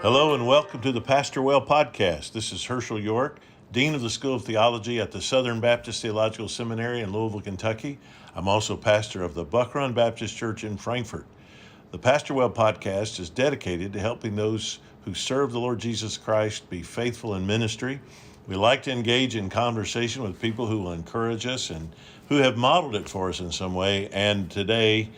Hello and welcome to the Pastor Well podcast. This is Hershael York, Dean of the School of Theology at the Southern Baptist Theological Seminary in Louisville, Kentucky. I'm also pastor of the Buckrun Baptist Church in Frankfort. The Pastor Well podcast is dedicated to helping those who serve the Lord Jesus Christ be faithful in ministry. We like to engage in conversation with people who will encourage us and who have modeled it for us in some way. And today,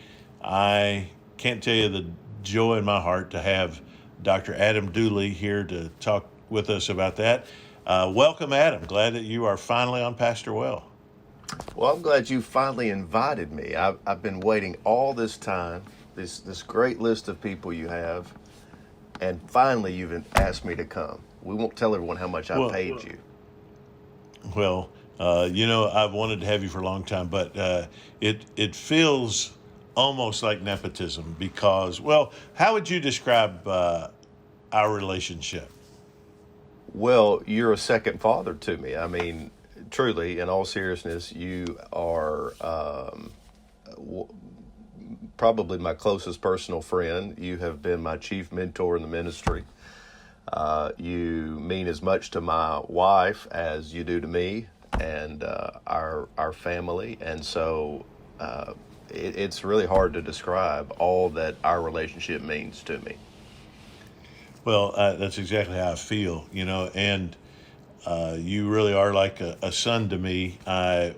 I can't tell you the joy in my heart to have Dr. Adam Dooley here to talk with us about that. Welcome, Adam. Glad that you are finally on Pastor Well. Well, I'm glad you finally invited me. I've been waiting all this time, this great list of people you have, and finally you've asked me to come. We won't tell everyone how much I paid you. Well, I've wanted to have you for a long time, but it feels almost like nepotism because, well, how would you describe our relationship? Well, you're a second father to me. I mean, truly, in all seriousness, you are probably my closest personal friend. You have been my chief mentor in the ministry. You mean as much to my wife as you do to me and our family, and so it's really hard to describe all that our relationship means to me. Well, that's exactly how I feel, and you really are like a son to me. I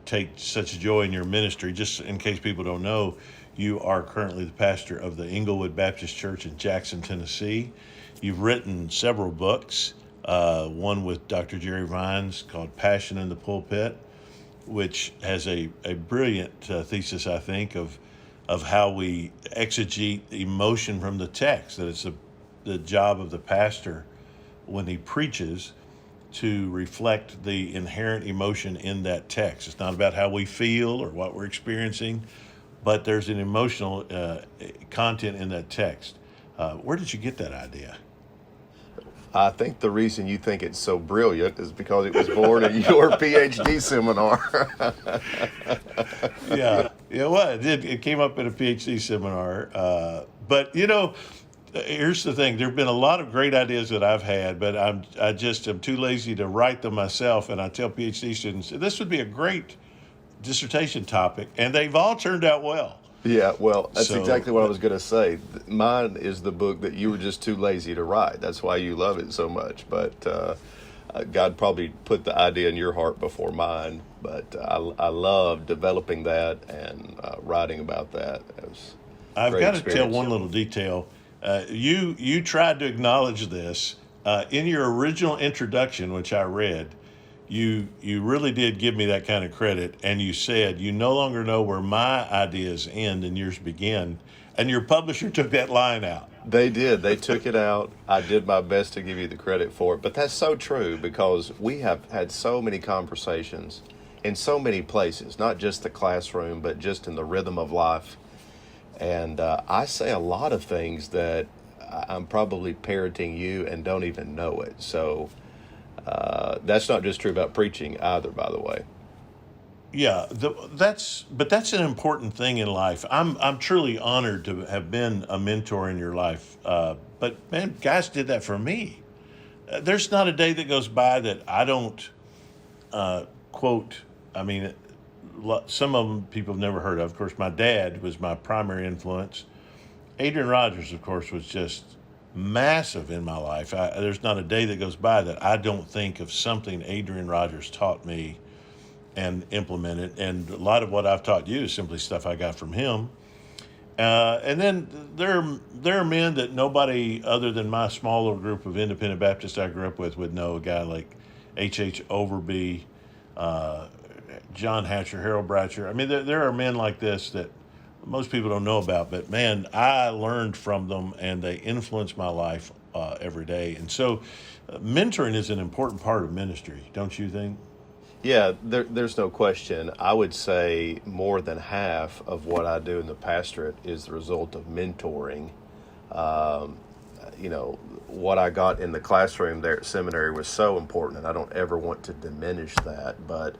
take such joy in your ministry. Just in case people don't know, you are currently the pastor of the Englewood Baptist Church in Jackson, Tennessee. You've written several books, one with Dr. Jerry Vines called Passion in the Pulpit, which has a brilliant thesis, I think, of how we exegete emotion from the text, that it's the job of the pastor when he preaches to reflect the inherent emotion in that text. It's not about how we feel or what we're experiencing, but there's an emotional content in that text. Where did you get that idea? I think the reason you think it's so brilliant is because it was born at your PhD seminar. Yeah, well, it did. It came up at a PhD seminar. But, here's the thing. There have been a lot of great ideas that I've had, but I just am too lazy to write them myself. And I tell PhD students, this would be a great dissertation topic, and they've all turned out well. Yeah, well, that's exactly what I was going to say. Mine is the book that you were just too lazy to write. That's why you love it so much. But God probably put the idea in your heart before mine. But I love developing that and writing about that. I've got to tell one little detail. You tried to acknowledge this in your original introduction, which I read. You really did give me that kind of credit, and you said you no longer know where my ideas end and yours begin, and your publisher took that line out. They did. They took it out. I did my best to give you the credit for it, but that's so true because we have had so many conversations in so many places, not just the classroom, but just in the rhythm of life. And I say a lot of things that I'm probably parroting you and don't even know it. So that's not just true about preaching either, by the way. Yeah, that's an important thing in life. I'm truly honored to have been a mentor in your life. But man, guys did that for me. There's not a day that goes by that I don't quote. I mean, some of them people have never heard of. Of course, my dad was my primary influence. Adrian Rogers, of course, was just massive in my life. There's not a day that goes by that I don't think of something Adrian Rogers taught me and implemented. And a lot of what I've taught you is simply stuff I got from him. And then there are men that nobody other than my small little group of independent Baptists I grew up with would know. A guy like H.H. Overby, John Hatcher, Harold Bratcher. I mean, there are men like this that most people don't know about, but man, I learned from them and they influence my life every day. And so mentoring is an important part of ministry, don't you think? Yeah, there's no question. I would say more than half of what I do in the pastorate is the result of mentoring. What I got in the classroom there at seminary was so important, and I don't ever want to diminish that, but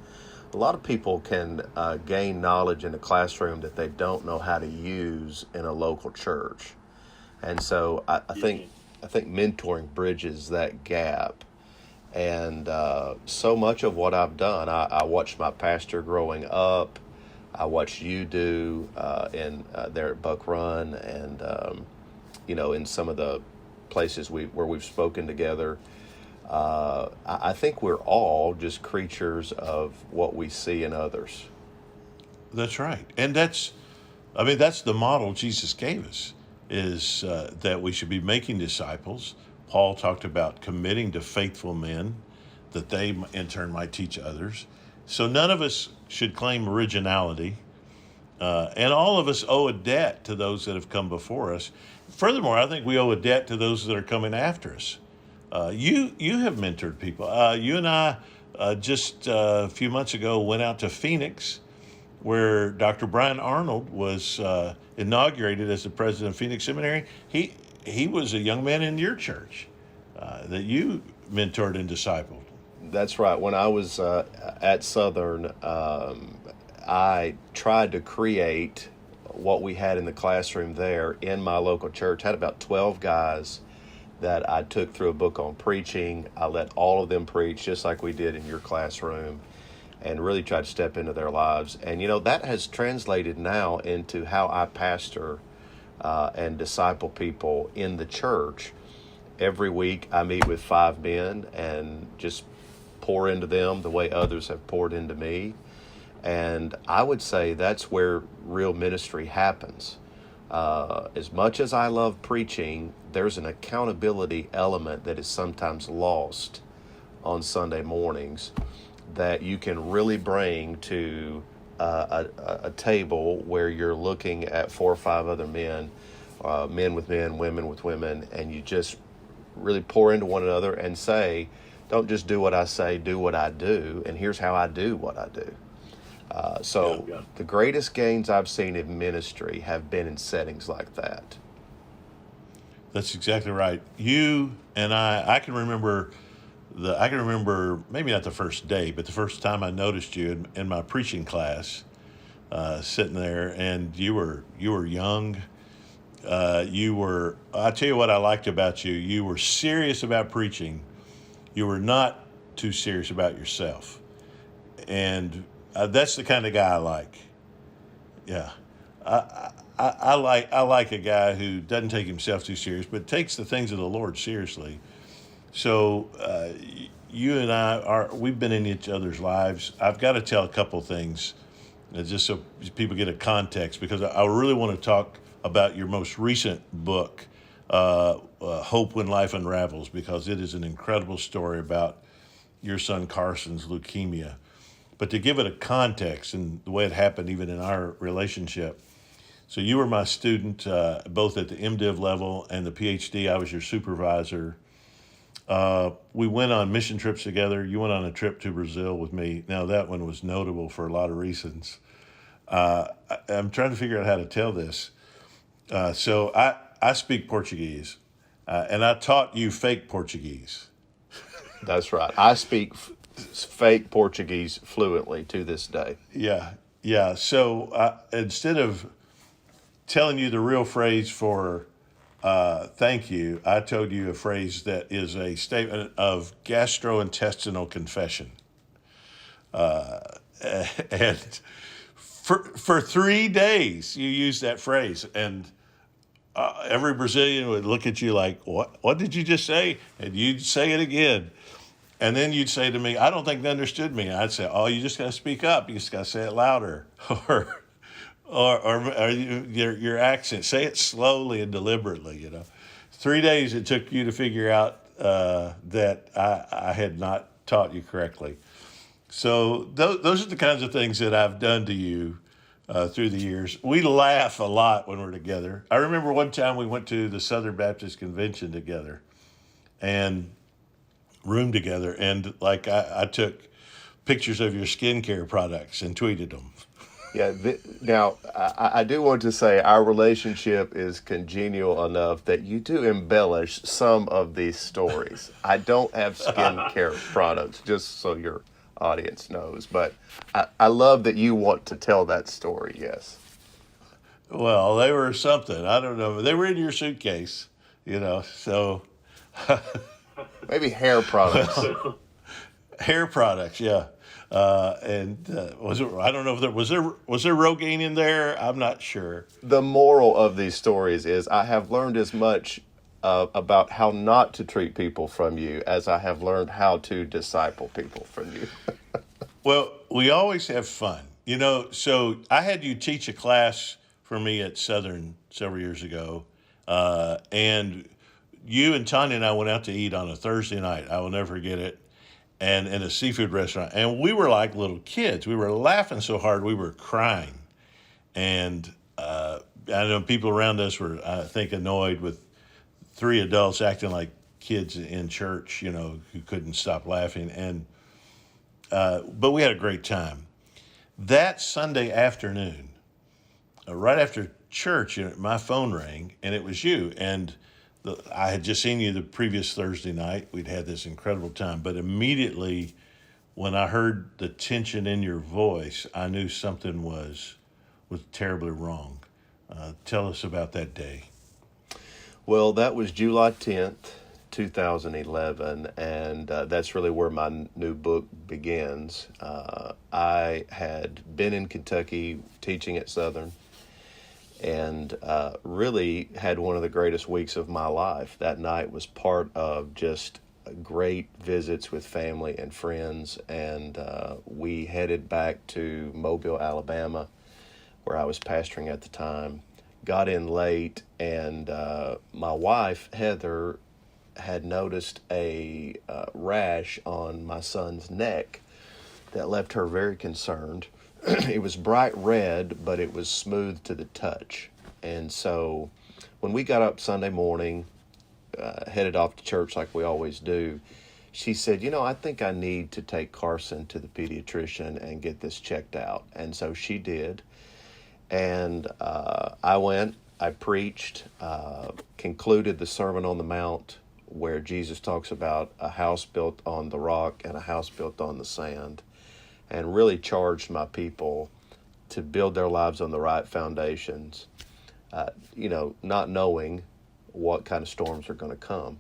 a lot of people can gain knowledge in a classroom that they don't know how to use in a local church. And so I think I think mentoring bridges that gap. And so much of what I've done, I watched my pastor growing up. I watched you do in there at Buck Run, and in some of the places where we've spoken together. I think we're all just creatures of what we see in others. That's right. And that's the model Jesus gave us, is that we should be making disciples. Paul talked about committing to faithful men that they in turn might teach others. So none of us should claim originality. And all of us owe a debt to those that have come before us. Furthermore, I think we owe a debt to those that are coming after us. You have mentored people. You and I just a few months ago went out to Phoenix, where Dr. Brian Arnold was inaugurated as the president of Phoenix Seminary. He was a young man in your church that you mentored and discipled. That's right. When I was at Southern, I tried to create what we had in the classroom there in my local church. I had about 12 guys that I took through a book on preaching. I let all of them preach just like we did in your classroom, and really tried to step into their lives. And, that has translated now into how I pastor and disciple people in the church. Every week I meet with 5 men and just pour into them the way others have poured into me. And I would say that's where real ministry happens. As much as I love preaching, there's an accountability element that is sometimes lost on Sunday mornings that you can really bring to a table where you're looking at 4 or 5 other men, men with men, women with women, and you just really pour into one another and say, don't just do what I say, do what I do, and here's how I do what I do. The greatest gains I've seen in ministry have been in settings like that. That's exactly right. You and I can remember maybe not the first day, but the first time I noticed you in my preaching class, sitting there, and you were young. I tell you what I liked about you. You were serious about preaching. You were not too serious about yourself. And that's the kind of guy I like. Yeah. I like a guy who doesn't take himself too serious, but takes the things of the Lord seriously. So you and we've been in each other's lives. I've got to tell a couple things, just so people get a context, because I really want to talk about your most recent book, Hope When Life Unravels, because it is an incredible story about your son Carson's leukemia. But to give it a context and the way it happened even in our relationship. So you were my student, both at the MDiv level and the PhD. I was your supervisor. We went on mission trips together. You went on a trip to Brazil with me. Now that one was notable for a lot of reasons. I'm trying to figure out how to tell this. So I speak Portuguese, and I taught you fake Portuguese. That's right. I speak fake Portuguese fluently to this day. Yeah. So instead of telling you the real phrase for thank you, I told you a phrase that is a statement of gastrointestinal confession. And for 3 days, you used that phrase, and every Brazilian would look at you like, what did you just say? And you'd say it again. And then you'd say to me, I don't think they understood me. And I'd say, you just got to speak up. You just got to say it louder. or your accent. Say it slowly and deliberately, 3 days it took you to figure out that I had not taught you correctly. So those are the kinds of things that I've done to you through the years. We laugh a lot when we're together. I remember one time we went to the Southern Baptist Convention together and roomed together. And I took pictures of your skincare products and tweeted them. Yeah. Now, I do want to say our relationship is congenial enough that you do embellish some of these stories. I don't have skincare products, just so your audience knows. But I love that you want to tell that story, yes. Well, they were something. I don't know. They were in your suitcase, so Maybe hair products. Hair products, yeah. And was it? I don't know if there Rogaine in there. I'm not sure. The moral of these stories is I have learned as much about how not to treat people from you as I have learned how to disciple people from you. Well, we always have fun, you know. So I had you teach a class for me at Southern several years ago, and you and Tanya and I went out to eat on a Thursday night. I will never forget it, and in a seafood restaurant, and we were like little kids. We were laughing so hard we were crying, and I know people around us were, I think, annoyed with three adults acting like kids in church, you know, who couldn't stop laughing, and but we had a great time. That Sunday afternoon, right after church, you know, my phone rang, and it was you. And I had just seen you the previous Thursday night. We'd had this incredible time. But immediately, when I heard the tension in your voice, I knew something was terribly wrong. Tell us about that day. Well, that was July 10th, 2011, and that's really where my new book begins. I had been in Kentucky teaching at Southern and really had one of the greatest weeks of my life. That night was part of just great visits with family and friends, and we headed back to Mobile, Alabama, where I was pastoring at the time. Got in late, and my wife, Heather, had noticed a rash on my son's neck that left her very concerned. It was bright red, but it was smooth to the touch. And so when we got up Sunday morning, headed off to church like we always do, she said, you know, I think I need to take Carson to the pediatrician and get this checked out. And so she did. And I went, I preached, concluded the Sermon on the Mount, where Jesus talks about a house built on the rock and a house built on the sand, and really charged my people to build their lives on the right foundations, you know, not knowing what kind of storms are going to come.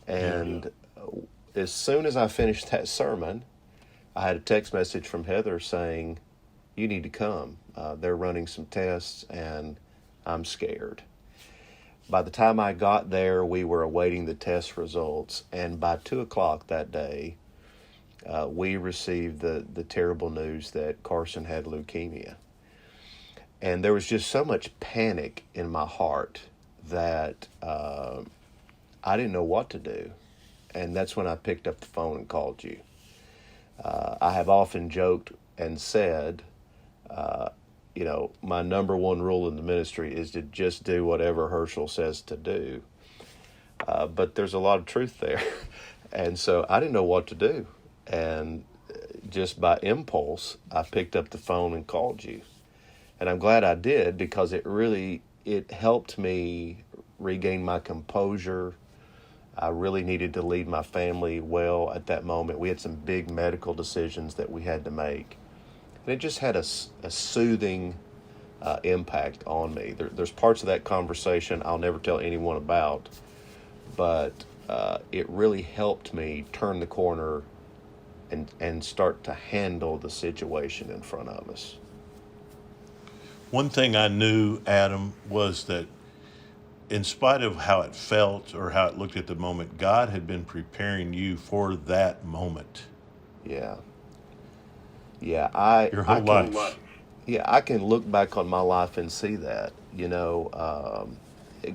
And as soon as I finished that sermon, I had a text message from Heather saying, you need to come. They're running some tests, and I'm scared. By the time I got there, we were awaiting the test results, and by 2 o'clock that day, we received the terrible news that Carson had leukemia. And there was just so much panic in my heart that I didn't know what to do. And that's when I picked up the phone and called you. I have often joked and said, you know, my number one rule in the ministry is to just do whatever Hershael says to do. But there's a lot of truth there. And so I didn't know what to do. And just by impulse, I picked up the phone and called you. And I'm glad I did, because it helped me regain my composure. I really needed to lead my family well at that moment. We had some big medical decisions that we had to make. And it just had a soothing impact on me. There's parts of that conversation I'll never tell anyone about, but it really helped me turn the corner and start to handle the situation in front of us. One thing I knew, Adam, was that in spite of how it felt or how it looked at the moment, God had been preparing you for that moment. Yeah. Yeah, Your whole life. Yeah, I can look back on my life and see that. You know,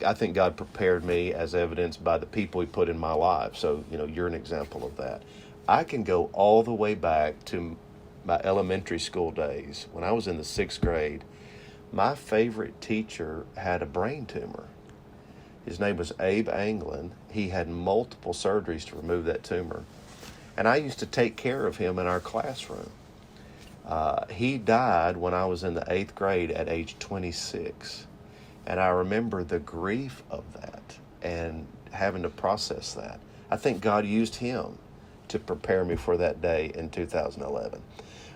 I think God prepared me, as evidenced by the people He put in my life. So, you know, you're an example of that. I can go all the way back to my elementary school days. When I was in the 6th grade, my favorite teacher had a brain tumor. His name was Abe Anglin. He had multiple surgeries to remove that tumor. And I used to take care of him in our classroom. He died when I was in the 8th grade at age 26. And I remember the grief of that and having to process that. I think God used him to prepare me for that day in 2011.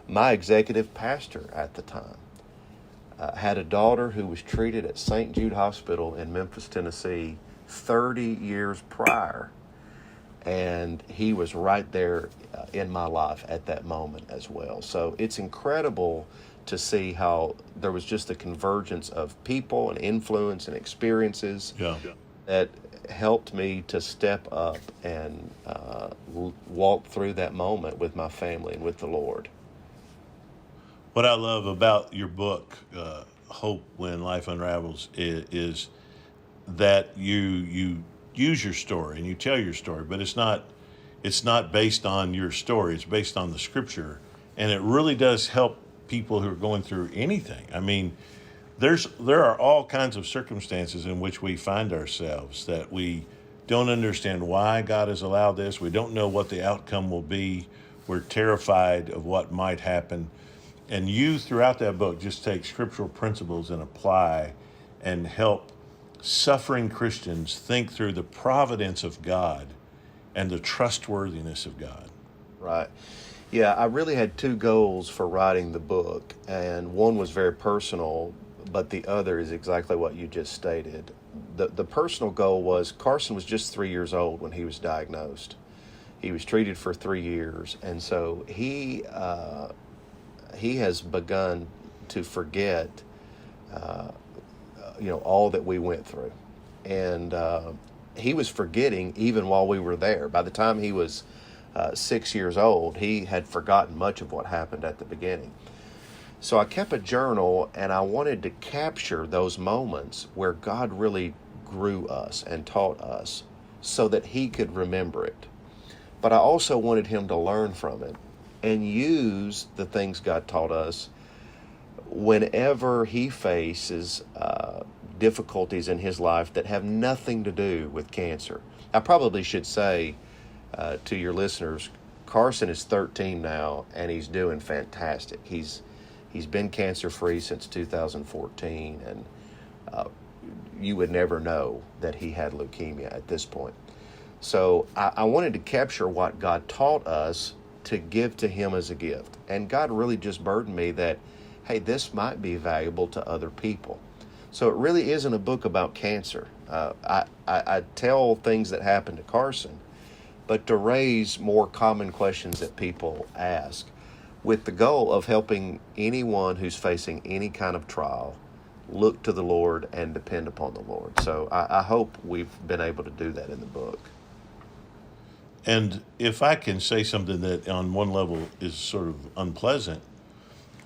My executive pastor at the time had a daughter who was treated at St. Jude Hospital in Memphis, Tennessee, 30 years prior. And he was right there in my life at that moment as well. So it's incredible to see how there was just a convergence of people and influence and experiences that helped me to step up and walk through that moment with my family and with the Lord. What I love about your book, Hope When Life Unravels, is that you use your story and you tell your story, but it's not based on your story. It's based on the Scripture, and it really does help people who are going through anything. I mean, there are all kinds of circumstances in which we find ourselves that we don't understand why God has allowed this. We don't know what the outcome will be. We're terrified of what might happen. And you, throughout that book, just take scriptural principles and apply and help suffering Christians think through the providence of God and the trustworthiness of God. Right. Yeah, I really had two goals for writing the book, and one was very personal, but the other is exactly what you just stated. The personal goal was Carson was just 3 years old when he was diagnosed. He was treated for 3 years, and so he has begun to forget, all that we went through, and he was forgetting even while we were there. By the time he was 6 years old, he had forgotten much of what happened at the beginning. So I kept a journal, and I wanted to capture those moments where God really grew us and taught us so that he could remember it. But I also wanted him to learn from it and use the things God taught us whenever he faces difficulties in his life that have nothing to do with cancer. I probably should say to your listeners, Carson is 13 now, and he's doing fantastic. He's been cancer-free since 2014, and you would never know that he had leukemia at this point. So I wanted to capture what God taught us to give to him as a gift. And God really just burdened me that, hey, this might be valuable to other people. So it really isn't a book about cancer. I tell things that happened to Carson, but to raise more common questions that people ask, with the goal of helping anyone who's facing any kind of trial look to the Lord and depend upon the Lord. So I hope we've been able to do that in the book. And if I can say something that on one level is sort of unpleasant,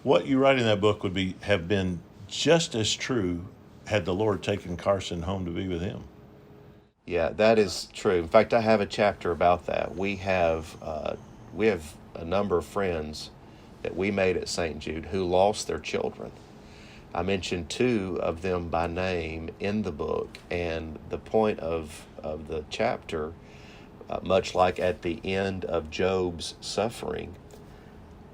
what you write in that book would have been just as true had the Lord taken Carson home to be with him. Yeah, that is true. In fact, I have a chapter about that. We have a number of friends that we made at St. Jude who lost their children. I mentioned two of them by name in the book, and the point of the chapter, much like at the end of Job's suffering,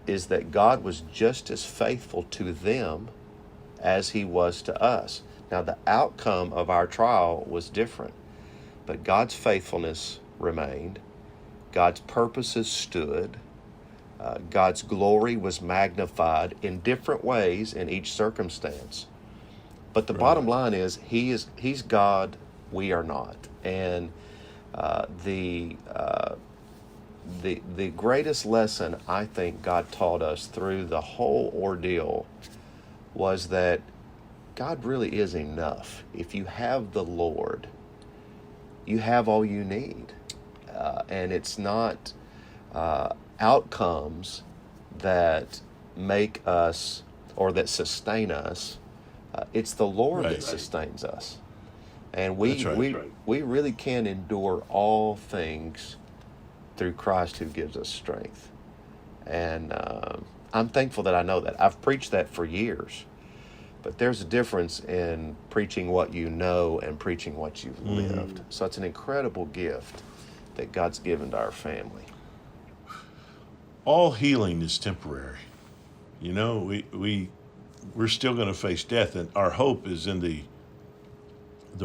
is that God was just as faithful to them as he was to us. Now, the outcome of our trial was different, but God's faithfulness remained. God's purposes stood. God's glory was magnified in different ways in each circumstance. But the bottom line is, he's God, we are not. And the greatest lesson I think God taught us through the whole ordeal was that God really is enough. If you have the Lord, you have all you need. And it's not outcomes that make us or that sustain us. It's the Lord that sustains us. And we really can endure all things through Christ who gives us strength. And I'm thankful that I know that. I've preached that for years. But there's a difference in preaching what you know and preaching what you've lived. So it's an incredible gift that God's given to our family. All healing is temporary. You know, we're still going to face death, and our hope is in the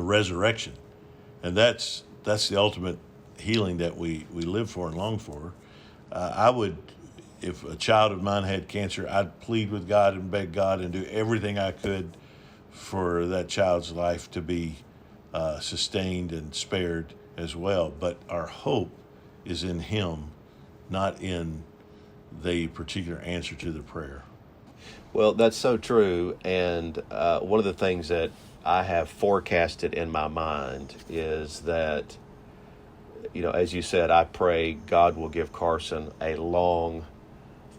resurrection. And that's the ultimate healing that we live for and long for. I would, if a child of mine had cancer, I'd plead with God and beg God and do everything I could for that child's life to be sustained and spared as well. But our hope is in Him, not in the particular answer to the prayer. Well, that's so true. And one of the things that I have forecasted in my mind is that, as you said, I pray God will give Carson a long,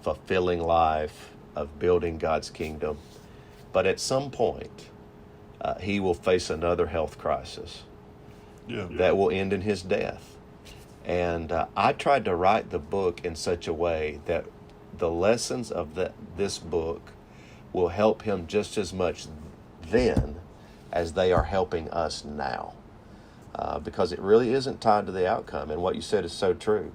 fulfilling life of building God's kingdom. But at some point, he will face another health crisis that will end in his death. And I tried to write the book in such a way that the lessons of this book will help him just as much then as they are helping us now. Because it really isn't tied to the outcome. And what you said is so true.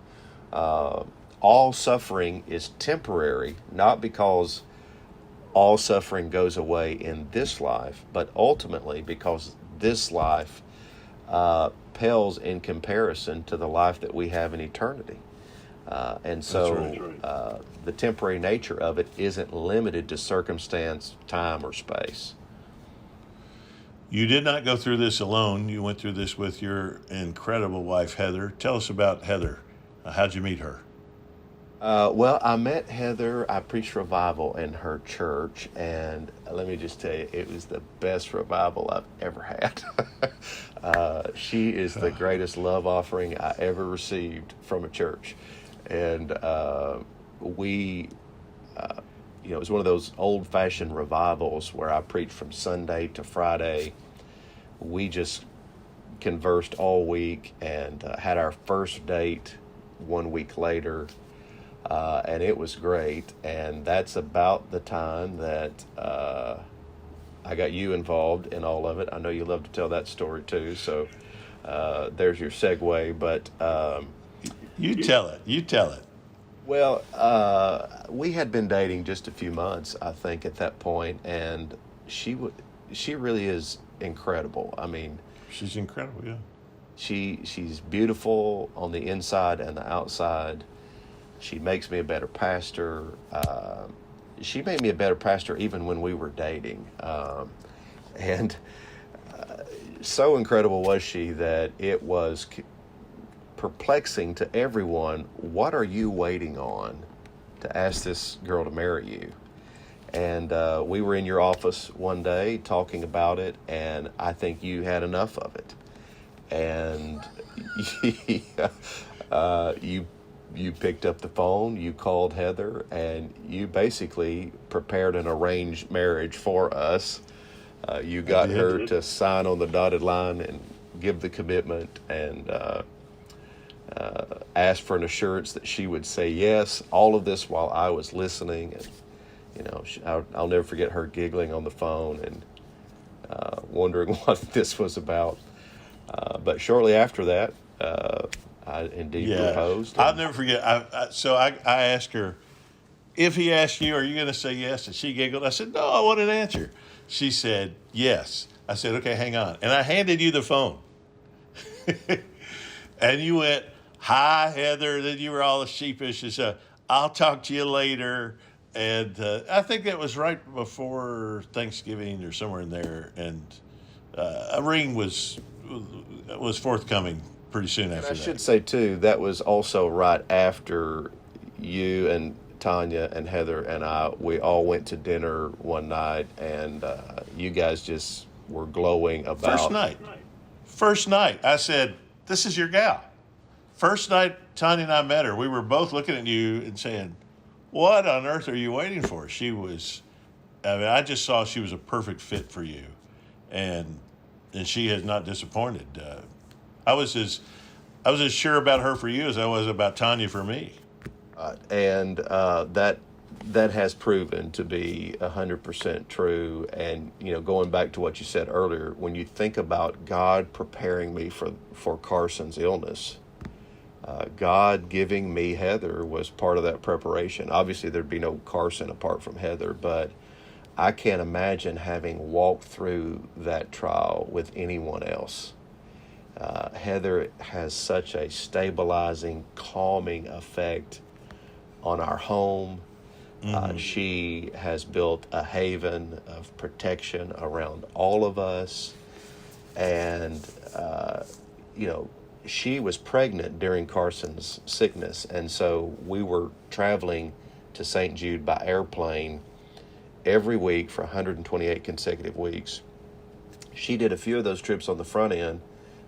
All suffering is temporary, not because all suffering goes away in this life, but ultimately because this life pales in comparison to the life that we have in eternity. And so the temporary nature of it isn't limited to circumstance, time, or space. You did not go through this alone. You went through this with your incredible wife, Heather. Tell us about Heather. How'd you meet her? Well, I met Heather. I preached revival in her church, and let me just tell you, it was the best revival I've ever had. She is the greatest love offering I ever received from a church. And it was one of those old-fashioned revivals where I preached from Sunday to Friday. We just conversed all week and had our first date 1 week later. And it was great. And that's about the time that I got you involved in all of it. I know you love to tell that story too. So there's your segue. But you tell it. You tell it. Well, we had been dating just a few months, I think, at that point, and she really is incredible. I mean, she's incredible. Yeah. She's beautiful on the inside and the outside. She makes me a better pastor. She made me a better pastor even when we were dating. And so incredible was she that it was perplexing to everyone. What are you waiting on to ask this girl to marry you? And we were in your office one day talking about it, and I think you had enough of it. And you picked up the phone, you called Heather, and you basically prepared an arranged marriage for us. You got her to sign on the dotted line and give the commitment, and asked for an assurance that she would say yes. All of this while I was listening, and I'll never forget her giggling on the phone and wondering what this was about. But shortly after that, I indeed proposed. I'll never forget. I asked her, if he asked you, are you going to say yes? And she giggled. I said, no, I want an answer. She said, yes. I said, okay, hang on. And I handed you the phone. And you went, hi, Heather. Then you were all sheepish and said, I'll talk to you later. And I think that was right before Thanksgiving or somewhere in there. And a ring was forthcoming pretty soon after that. I should say, too, that was also right after you and Tanya and Heather and we all went to dinner one night, and you guys just were glowing about... First night, I said, this is your gal. First night Tanya and I met her, we were both looking at you and saying, what on earth are you waiting for? I just saw she was a perfect fit for you. And she has not disappointed. I was as sure about her for you as I was about Tanya for me. And that has proven to be 100% true. And going back to what you said earlier, when you think about God preparing me for Carson's illness, God giving me Heather was part of that preparation. Obviously, there'd be no Carson apart from Heather, but I can't imagine having walked through that trial with anyone else. Heather has such a stabilizing, calming effect on our home. Mm-hmm. She has built a haven of protection around all of us. And, you know, she was pregnant during Carson's sickness. And so we were traveling to St. Jude by airplane every week for 128 consecutive weeks. She did a few of those trips on the front end.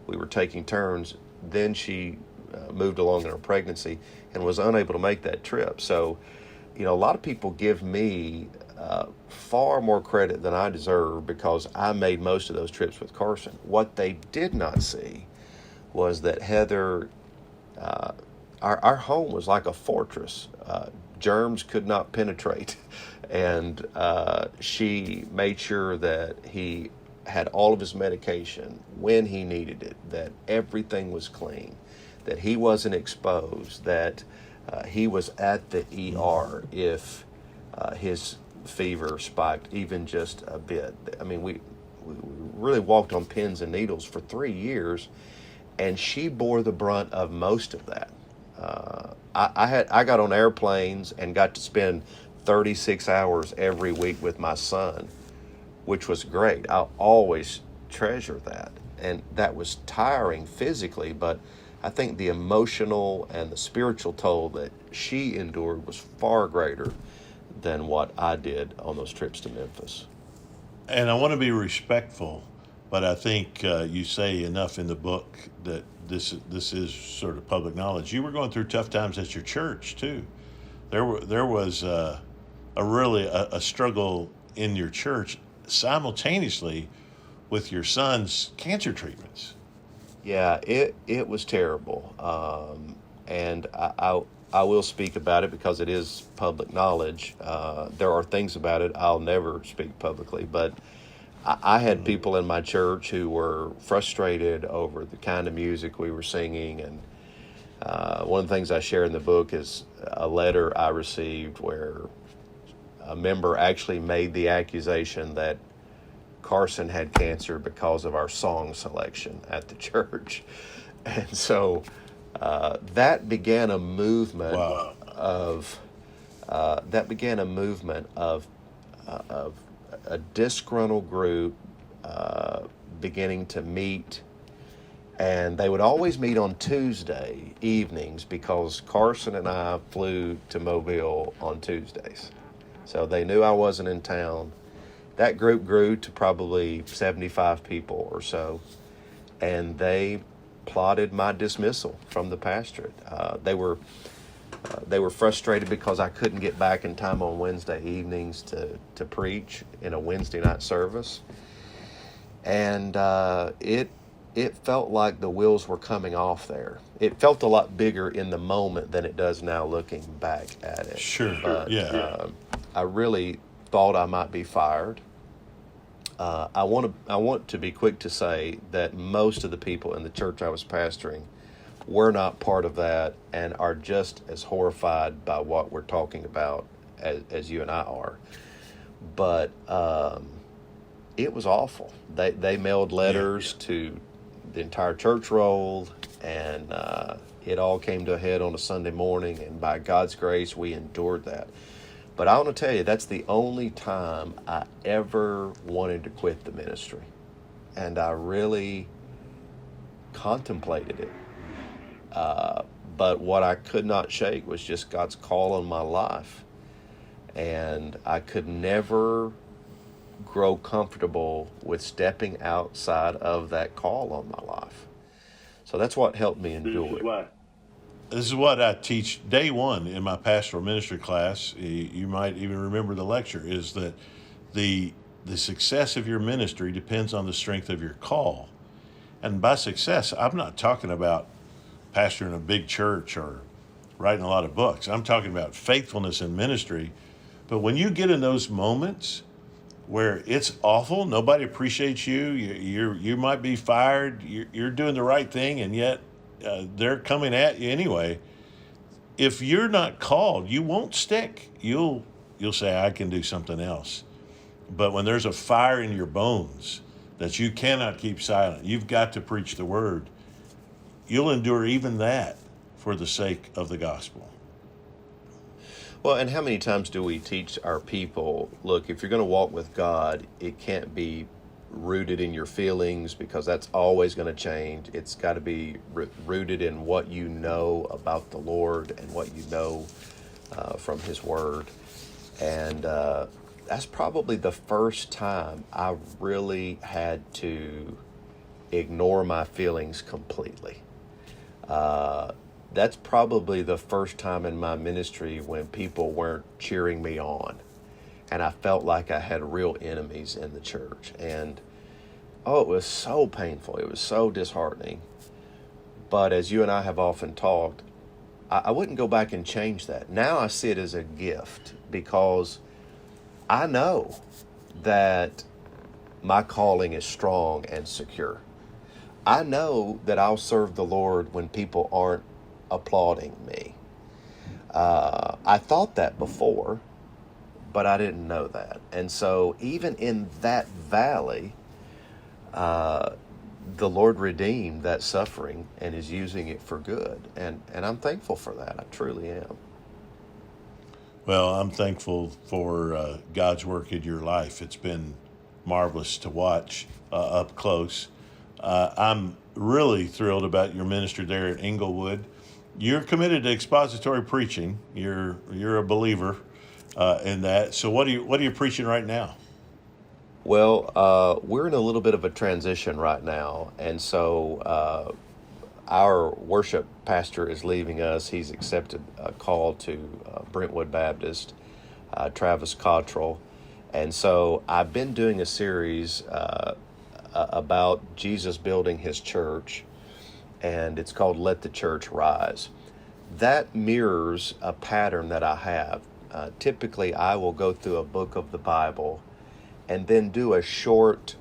We were taking turns. Then she moved along in her pregnancy and was unable to make that trip. So, you know, a lot of people give me far more credit than I deserve because I made most of those trips with Carson. What they did not see was that Heather, our home was like a fortress. Germs could not penetrate. And she made sure that he had all of his medication when he needed it, that everything was clean, that he wasn't exposed, that he was at the ER if his fever spiked even just a bit. I mean, we really walked on pins and needles for 3 years, and she bore the brunt of most of that. I got on airplanes and got to spend 36 hours every week with my son, which was great. I'll always treasure that. And that was tiring physically, but I think the emotional and the spiritual toll that she endured was far greater than what I did on those trips to Memphis. And I want to be respectful, but I think you say enough in the book that this is sort of public knowledge. You were going through tough times at your church too. There was really a struggle in your church simultaneously with your son's cancer treatments. Yeah, it was terrible, and I will speak about it because it is public knowledge. There are things about it I'll never speak publicly, but I had people in my church who were frustrated over the kind of music we were singing, and one of the things I share in the book is a letter I received where a member actually made the accusation that Carson had cancer because of our song selection at the church. And so that began a movement of a disgruntled group beginning to meet, and they would always meet on Tuesday evenings because Carson and I flew to Mobile on Tuesdays. So they knew I wasn't in town. That group grew to probably 75 people or so, and they plotted my dismissal from the pastorate. They were frustrated because I couldn't get back in time on Wednesday evenings to preach in a Wednesday night service, and it felt like the wheels were coming off there. It felt a lot bigger in the moment than it does now looking back at it. Sure, but, yeah. I really thought I might be fired. I want to be quick to say that most of the people in the church I was pastoring were not part of that and are just as horrified by what we're talking about as you and I are. But it was awful. They mailed letters to the entire church roll, and it all came to a head on a Sunday morning, and by God's grace, we endured that. But I want to tell you, that's the only time I ever wanted to quit the ministry. And I really contemplated it. But what I could not shake was just God's call on my life. And I could never grow comfortable with stepping outside of that call on my life. So that's what helped me endure it. This is what I teach day one in my pastoral ministry class. You might even remember the lecture, is that the success of your ministry depends on the strength of your call. And by success, I'm not talking about pastoring a big church or writing a lot of books. I'm talking about faithfulness in ministry. But when you get in those moments where it's awful, nobody appreciates you, you might be fired, you're doing the right thing, and yet they're coming at you anyway. If you're not called, you won't stick. You'll say, I can do something else. But when there's a fire in your bones that you cannot keep silent, you've got to preach the word, you'll endure even that for the sake of the gospel. Well, and how many times do we teach our people, look, if you're going to walk with God, it can't be rooted in your feelings, because that's always going to change. It's got to be rooted in what you know about the Lord and what you know from His Word. And that's probably the first time I really had to ignore my feelings completely. That's probably the first time in my ministry when people weren't cheering me on. And I felt like I had real enemies in the church. And, oh, it was so painful. It was so disheartening. But as you and I have often talked, I wouldn't go back and change that. Now I see it as a gift, because I know that my calling is strong and secure. I know that I'll serve the Lord when people aren't applauding me. I thought that before, but I didn't know that. And so even in that valley, the Lord redeemed that suffering and is using it for good. And I'm thankful for that. I truly am. Well, I'm thankful for God's work in your life. It's been marvelous to watch up close. I'm really thrilled about your ministry there at Englewood. You're committed to expository preaching. You're a believer in that. So what are you preaching right now? Well, we're in a little bit of a transition right now, and so our worship pastor is leaving us. He's accepted a call to Brentwood Baptist, Travis Cottrell, and so I've been doing a series about Jesus building His church, and it's called Let the Church Rise. That mirrors a pattern that I have. Typically, I will go through a book of the Bible and then do a short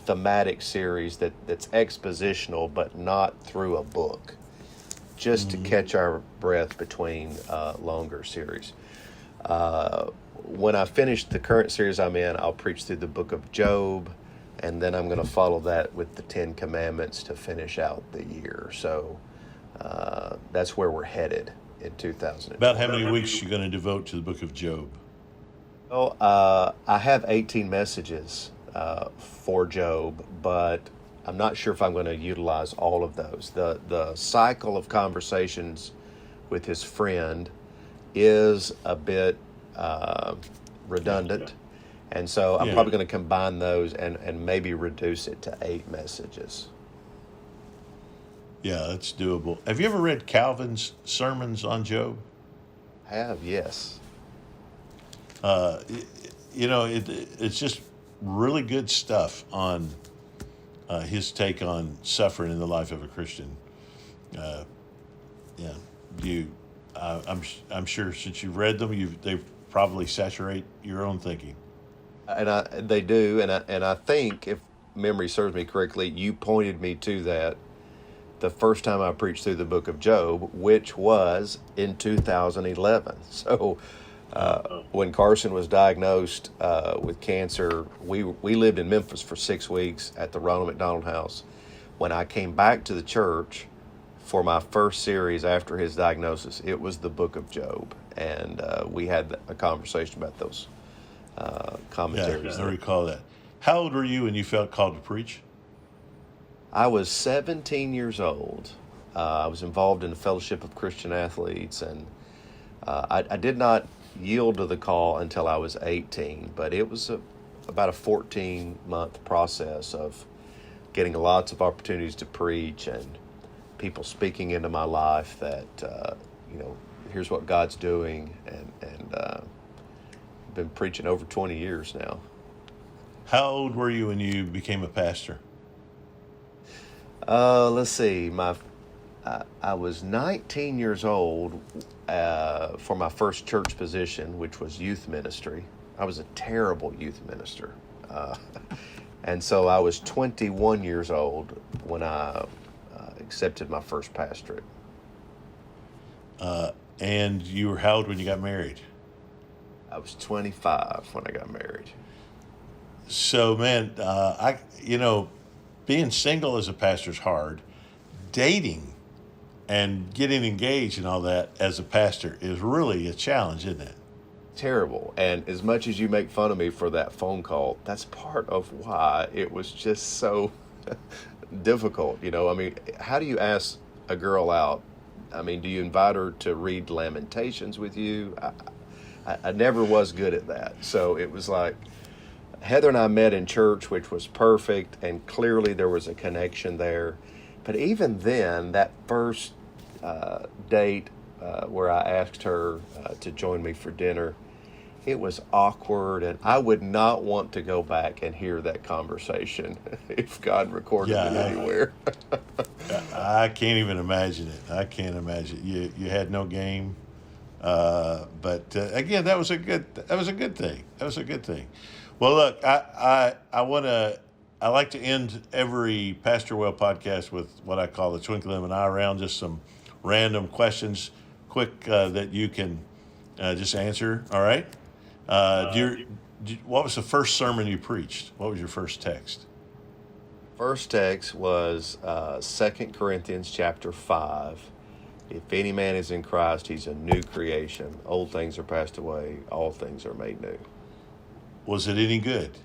thematic series that's expositional, but not through a book, just to catch our breath between longer series. When I finish the current series I'm in, I'll preach through the book of Job, and then I'm going to follow that with the 10 Commandments to finish out the year. So that's where we're headed in 2020. About how many weeks are you going to devote to the book of Job? Well, I have 18 messages for Job, but I'm not sure if I'm going to utilize all of those. The cycle of conversations with his friend is a bit redundant, and so I'm probably going to combine those and maybe reduce it to 8 messages. Yeah, that's doable. Have you ever read Calvin's sermons on Job? I have, yes. It's just really good stuff on his take on suffering in the life of a Christian. I'm sure since you've read them, they probably saturate your own thinking. And they do, and I think, if memory serves me correctly, you pointed me to that the first time I preached through the book of Job, which was in 2011. So when Carson was diagnosed with cancer, we lived in Memphis for 6 weeks at the Ronald McDonald House. When I came back to the church for my first series after his diagnosis, it was the book of Job, and we had a conversation about those commentaries. Yeah, I recall that. How old were you when you felt called to preach? I was 17 years old. I was involved in the Fellowship of Christian Athletes, and I did not yield to the call until I was 18, but it was about a 14-month process of getting lots of opportunities to preach and people speaking into my life that, here's what God's doing, and I've been preaching over 20 years now. How old were you when you became a pastor? Let's see. I was 19 years old for my first church position, which was youth ministry. I was a terrible youth minister. And so I was 21 years old when I accepted my first pastorate. And you were how old when you got married? I was 25 when I got married. So, man, being single as a pastor is hard. Dating and getting engaged and all that as a pastor is really a challenge, isn't it? terrible. And as much as you make fun of me for that phone call, that's part of why it was just so difficult. I mean, how do you ask a girl out? I mean, do you invite her to read Lamentations with you? I never was good at that. So it was like Heather and I met in church, which was perfect, and clearly there was a connection there. But even then, that first date where I asked her to join me for dinner, it was awkward, and I would not want to go back and hear that conversation if God recorded it anywhere. I can't even imagine it. I can't imagine it. You had no game, but again, that was a good thing. That was a good thing. Well, look, I like to end every Pastor Well podcast with what I call the twinkle in an eye round, just some random questions, quick that you can just answer. All right. What was the first sermon you preached? What was your first text? First text was 2 Corinthians chapter 5. If any man is in Christ, he's a new creation. Old things are passed away. All things are made new. Was it any good?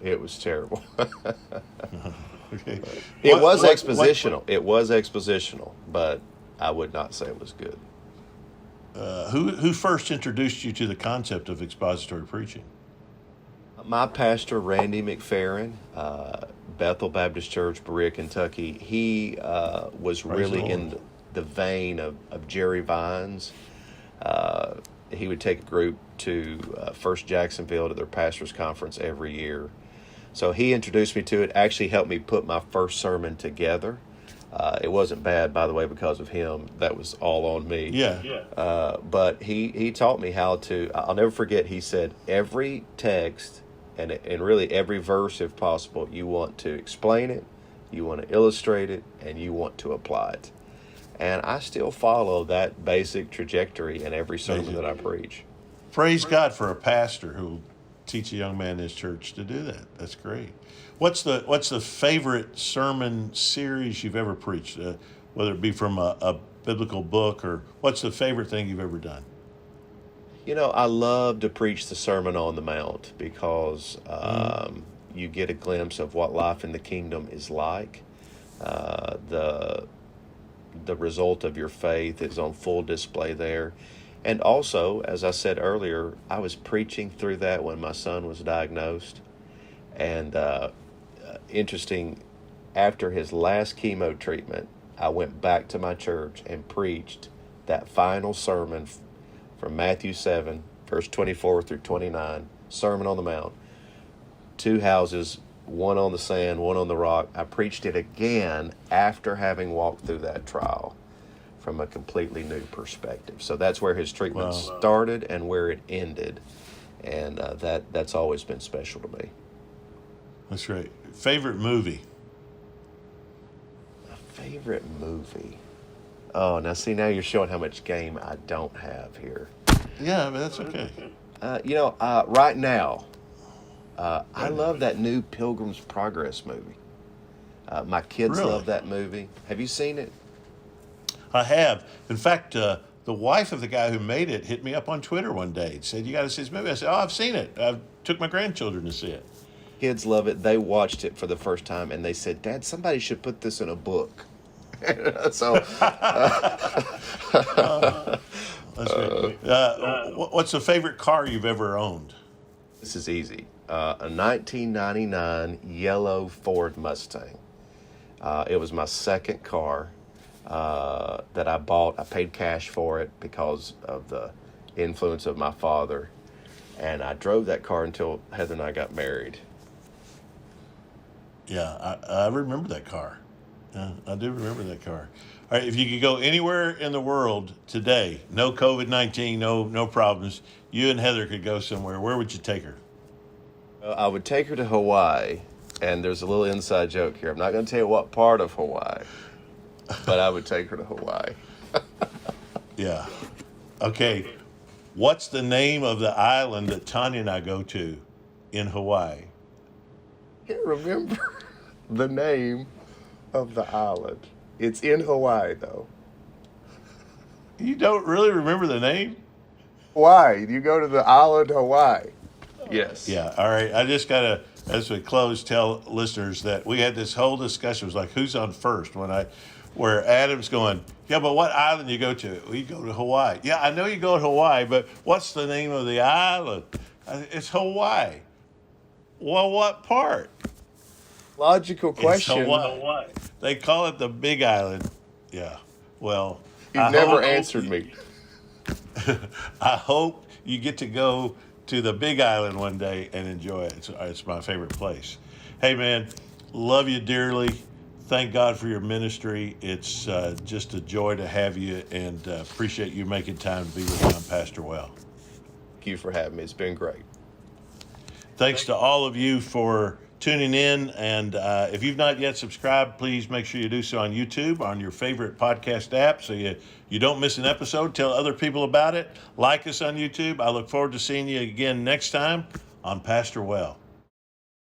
It was terrible. Okay. It was expositional. It was expositional, but I would not say it was good. Who first introduced you to the concept of expository preaching? My pastor, Randy McFerrin, Bethel Baptist Church, Berea, Kentucky, he was really in the vein of Jerry Vines. He would take a group to First Jacksonville to their pastor's conference every year. So he introduced me to it, actually helped me put my first sermon together. It wasn't bad, by the way, because of him. That was all on me. Yeah. But he taught me how to, I'll never forget, he said, every text and really every verse, if possible, you want to explain it, you want to illustrate it, and you want to apply it. And I still follow that basic trajectory in every sermon that I preach. Praise God for a pastor who will teach a young man in his church to do that. That's great. What's the favorite sermon series you've ever preached, whether it be from a biblical book, or what's the favorite thing you've ever done? I love to preach the Sermon on the Mount because you get a glimpse of what life in the kingdom is like. The result of your faith is on full display there. And also, as I said earlier, I was preaching through that when my son was diagnosed. And interesting, after his last chemo treatment, I went back to my church and preached that final sermon from Matthew 7, verse 24 through 29, Sermon on the Mount. 2 houses, one on the sand, one on the rock. I preached it again after having walked through that trial from a completely new perspective. So that's where his treatment started and where it ended. And that's always been special to me. That's great. Favorite movie? My favorite movie? Oh, now see, now you're showing how much game I don't have here. Yeah, but that's okay. Right now, I love that new Pilgrim's Progress movie. My kids love that movie. Have you seen it? I have. In fact, the wife of the guy who made it hit me up on Twitter one day and said, "You got to see this movie." I said, "Oh, I've seen it. I took my grandchildren to see it." Kids love it. They watched it for the first time and they said, "Dad, somebody should put this in a book." So, that's great. What's the favorite car you've ever owned? This is easy. A 1999 yellow Ford Mustang. It was my second car that I bought. I paid cash for it because of the influence of my father. And I drove that car until Heather and I got married. Yeah, I remember that car. Yeah, I do remember that car. All right, if you could go anywhere in the world today, no COVID-19, no problems, you and Heather could go somewhere, where would you take her? I would take her to Hawaii, and there's a little inside joke here. I'm not going to tell you what part of Hawaii, but I would take her to Hawaii. Yeah. Okay, what's the name of the island that Tanya and I go to in Hawaii? I can't remember the name of the island. It's in Hawaii, though. You don't really remember the name? Hawaii. You go to the island Hawaii. Yes. Yeah. All right. I just gotta, as we close, tell listeners that we had this whole discussion. It was like, who's on first? Where Adam's going, yeah, but what island you go to? We go to Hawaii. Yeah, I know you go to Hawaii, but what's the name of the island? It's Hawaii. Well, what part? Logical question. It's Hawaii. They call it the Big Island. Yeah. Well, You've never answered me. I hope you get to go to the Big Island one day and enjoy it. It's my favorite place. Hey, man, love you dearly. Thank God for your ministry. It's just a joy to have you, and appreciate you making time to be with me on Pastor Well. Thank you for having me. It's been great. Thanks to all of you for tuning in. And if you've not yet subscribed, please make sure you do so on YouTube, on your favorite podcast app, so you don't miss an episode. Tell other people about it. Like us on YouTube. I look forward to seeing you again next time on Pastor Well.